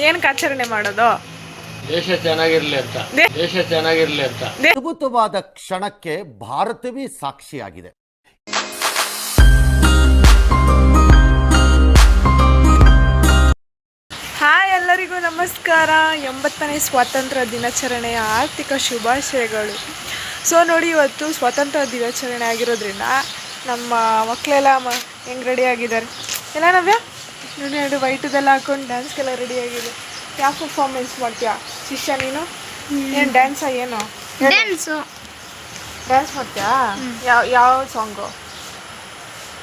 ಏನಕ್ಕೆ ಆಚರಣೆ ಮಾಡೋದು? ದೇಶ ಚೆನ್ನಾಗಿರ್ಲಿ ಅಂತ. ಅದ್ಭುತವಾದ ಕ್ಷಣಕ್ಕೆ ಭಾರತವೇ ಸಾಕ್ಷಿಯಾಗಿದೆ. ಹಾಯ್, ಎಲ್ಲರಿಗೂ ನಮಸ್ಕಾರ. 80ನೇ ಸ್ವಾತಂತ್ರ್ಯ ದಿನಾಚರಣೆಯ ಆರ್ಥಿಕ ಶುಭಾಶಯಗಳು. ಸೊ ನೋಡಿ, ಇವತ್ತು ಸ್ವಾತಂತ್ರ್ಯ ದಿನಾಚರಣೆ ಆಗಿರೋದ್ರಿಂದ ನಮ್ಮ ಮಕ್ಕಳೆಲ್ಲ ಹೆಂಗೆ ರೆಡಿ ಆಗಿದ್ದಾರೆ ಎಲ್ಲ ನವ್ಯ ನೋಡಿ. ನೋಡಿ ವೈಟದೆಲ್ಲ ಹಾಕೊಂಡು ಡ್ಯಾನ್ಸ್ಗೆಲ್ಲ ರೆಡಿ ಆಗಿದೆ. ಯಾವ ಪರ್ಫಾರ್ಮೆನ್ಸ್ ಮಾಡ್ತೀಯಾ ಶಿಷ್ಯ ನೀನು? ಏನು ಡ್ಯಾನ್ಸಾ? ಏನು ಡ್ಯಾನ್ಸ್ ಮಾಡ್ತೀಯಾ? ಯಾವ ಸಾಂಗು?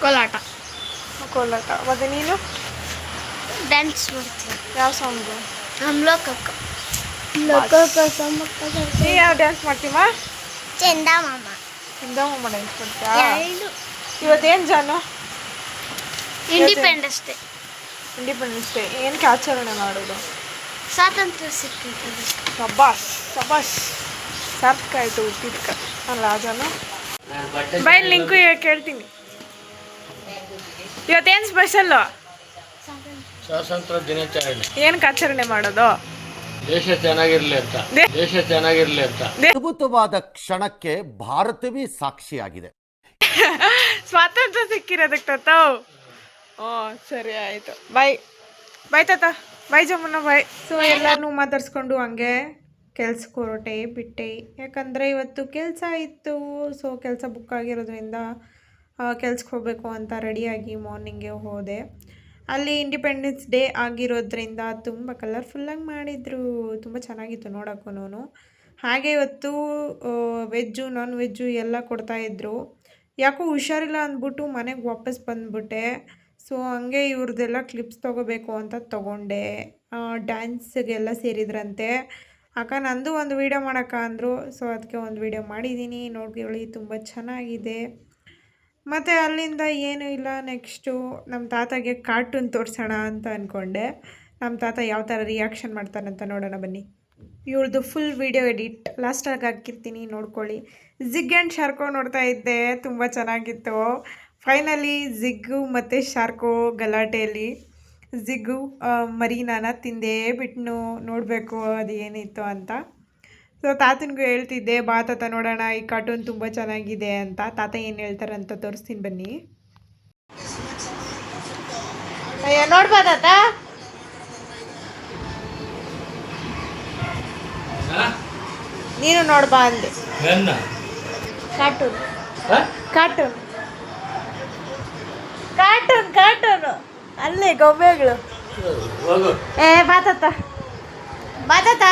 ಕೋಲಾಟ. ಮತ್ತು ನೀನು ಡ್ಯಾನ್ಸ್ ಮಾಡ್ತೀನಿ. ಯಾವ ಸಾಂಗು? ನೀ ಯಾವ ಡ್ಯಾನ್ಸ್ ಮಾಡ್ತೀವ? ಚಂದಮಾಮ ಡ್ಯಾನ್ಸ್ ಮಾಡ್ತೀಯಾ? ಇವತ್ತೇನು ಜಾನು? ಇಂಡಿಪೆಂಡೆನ್ಸ್ ಡೇ ಏನಕ್ಕೆ ಆಚರಣೆ ಮಾಡೋದು? ಸ್ವಾತಂತ್ರ್ಯ ಸಿಕ್ಕಿತ್ತು. ಶಬಾಷ್ ಸಾರ್ಥಕ ಆಯಿತು ಹುಟ್ಟಿದ್ಕ ಅಲ್ಲ ಜಾನು? ಬೈಲ್ ಲಿಂಕು ಕೇಳ್ತೀನಿ. ಇವತ್ತೇನು ಸ್ಪೆಷಲ್ಲು? ಸ್ವಾತಂತ್ರ್ಯ ದಿನಾಚರಣೆ. ಏನಕ್ಕೆ ಆಚರಣೆ ಮಾಡೋದು? ದೇಶ ಚೆನ್ನಾಗಿರ್ಲಿ ಅಂತ. ಅದ್ಭುತವಾದ ಕ್ಷಣಕ್ಕೆ ಭಾರತವೇ ಸಾಕ್ಷಿಯಾಗಿದೆ. ಸ್ವಾತಂತ್ರ್ಯ ಸಿಕ್ಕಿರೋದಕ್ಕೆ ತಾತಾವ್. ಸರಿ ಆಯಿತು. ಬಾಯ್ ತಾತ. ಬಾಯ್ ಜಮುನ ಬಾಯ್. ಸೊ ಎಲ್ಲರನ್ನೂ ಮಾತಾಡ್ಸ್ಕೊಂಡು ಹಂಗೆ ಕೆಲ್ಸಕ್ಕೆ ಹೊರಟೆ ಬಿಟ್ಟೆ. ಯಾಕಂದರೆ ಇವತ್ತು ಕೆಲಸ ಇತ್ತು. ಸೊ ಕೆಲಸ ಬುಕ್ ಆಗಿರೋದ್ರಿಂದ ಕೆಲ್ಸಕ್ಕೆ ಹೋಗಬೇಕು ಅಂತ ರೆಡಿಯಾಗಿ ಮಾರ್ನಿಂಗೇ ಹೋದೆ. ಅಲ್ಲಿ ಇಂಡಿಪೆಂಡೆನ್ಸ್ ಡೇ ಆಗಿರೋದ್ರಿಂದ ತುಂಬ ಕಲರ್ಫುಲ್ಲಾಗಿ ಮಾಡಿದರು. ತುಂಬ ಚೆನ್ನಾಗಿತ್ತು ನೋಡೋಕ್ಕೂ. ಹಾಗೆ ಇವತ್ತು ವೆಜ್ಜು ನಾನ್ ವೆಜ್ಜು ಎಲ್ಲ ಕೊಡ್ತಾಯಿದ್ರು. ಯಾಕೋ ಹುಷಾರಿಲ್ಲ ಅಂದ್ಬಿಟ್ಟು ಮನೆಗೆ ವಾಪಸ್ ಬಂದುಬಿಟ್ಟೆ. ಸೊ ಹಂಗೆ ಇವ್ರದ್ದೆಲ್ಲ ಕ್ಲಿಪ್ಸ್ ತೊಗೋಬೇಕು ಅಂತ ತೊಗೊಂಡೆ. ಡ್ಯಾನ್ಸ್ಗೆಲ್ಲ ಸೇರಿದ್ರಂತೆ. ಅಕ್ಕ ನಂದು ಒಂದು ವೀಡಿಯೋ ಮಾಡೋಕ್ಕ ಅಂದರು. ಸೊ ಅದಕ್ಕೆ ಒಂದು ವೀಡಿಯೋ ಮಾಡಿದ್ದೀನಿ, ನೋಡ್ಕೊಳ್ಳಿ, ತುಂಬ ಚೆನ್ನಾಗಿದೆ. ಮತ್ತು ಅಲ್ಲಿಂದ ಏನೂ ಇಲ್ಲ. ನೆಕ್ಸ್ಟು ನಮ್ಮ ತಾತಗೆ ಕಾರ್ಟೂನ್ ತೋರಿಸೋಣ ಅಂತ ಅಂದ್ಕೊಂಡೆ. ನಮ್ಮ ತಾತ ಯಾವ ಥರ ರಿಯಾಕ್ಷನ್ ಮಾಡ್ತಾರಂತ ನೋಡೋಣ ಬನ್ನಿ. ಇವ್ರದ್ದು ಫುಲ್ ವೀಡಿಯೋ ಎಡಿಟ್ ಲಾಸ್ಟಾಗಿ ಹಾಕಿರ್ತೀನಿ, ನೋಡ್ಕೊಳ್ಳಿ. ಜಿಗ್ ಆ್ಯಂಡ್ ಶಾರ್ಕೋ ನೋಡ್ತಾ ಇದ್ದೆ, ತುಂಬ ಚೆನ್ನಾಗಿತ್ತು. ಫೈನಲಿ ಜಿಗ್ಗು ಮತ್ತು ಶಾರ್ಕೋ ಗಲಾಟೆಯಲ್ಲಿ ಜಿಗ್ಗು ಮರೀನಾನ ತಿಂದೇ ಬಿಟ್ನು. ನೋಡಬೇಕು ಅದು ಏನಿತ್ತು ಅಂತ. ಸೊ ತಾತನಿಗೂ ಹೇಳ್ತಿದ್ದೆ, ಬಾ ತಾತ ನೋಡೋಣ, ಈ ಕಾರ್ಟೂನ್ ತುಂಬ ಚೆನ್ನಾಗಿದೆ ಅಂತ. ತಾತ ಏನು ಹೇಳ್ತಾರೆ ಅಂತ ತೋರಿಸ್ತೀನಿ ಬನ್ನಿ. ಅಯ್ಯೋ ನೋಡ್ಬಾ ತಾತ. ನೀನು ನೋಡ್ಬಾ ಅಂದೆ. ಕಾರ್ಟೂನು ಅಲ್ಲೇ ಗೊಂಬೆಗಳು. ಬಾ ತಾತ. ಬಾ ತಾತ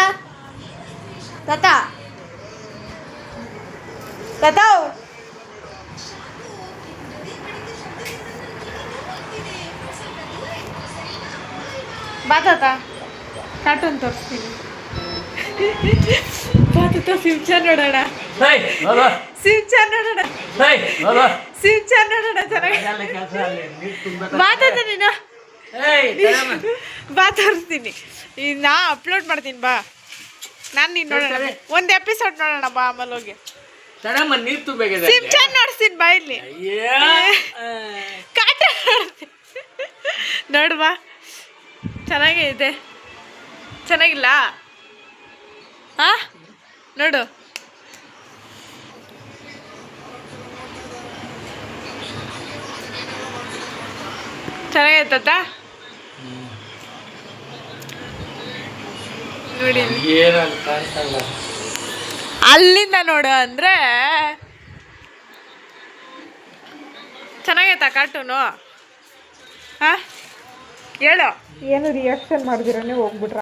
ಕಾರ್ಟೂನ್ ತೋರಿಸ್ತೀನಿ. ಬಾ ತಾತ ಫ್ಯೂಚರ್ ನೋಡೋಣ. ಬಾ ತಾತ ನೀನು. ಬಾ ತೋರಿಸ್ತೀನಿ. ನಾ ಅಪ್ಲೋಡ್ ಮಾಡ್ತೀನಿ. ಬಾ ನಾನು ನೀನು ನೋಡೋಣ. ಒಂದು ಎಪಿಸೋಡ್ ನೋಡೋಣ ಬಾ. ಆಮೇಲೆ ಹೋಗಿ ಸಿಮ್ಚಾನ್ ನೋಡ್ತೀನಿ. ಬಾ ಇಲ್ಲಿ ಕಾರ್ಟೂನ್ ನೋಡ್ತೀನಿ. ನೋಡು ಬಾ, ಚೆನ್ನಾಗಿದೆ. ಚೆನ್ನಾಗಿಲ್ಲ? ಹಾಂ ನೋಡು. ಚೆನ್ನಾಗೈತತ್ತ ನೋಡಿ. ಅಲ್ಲಿಂದ ನೋಡು ಅಂದರೆ ಚೆನ್ನಾಗೈತಾ ಕಾರ್ಟೂನು? ಹಾಂ ಹೇಳು. ಏನು ರಿಯಾಕ್ಷನ್ ಮಾಡಿದಿರನೇ ಹೋಗ್ಬಿಟ್ರ.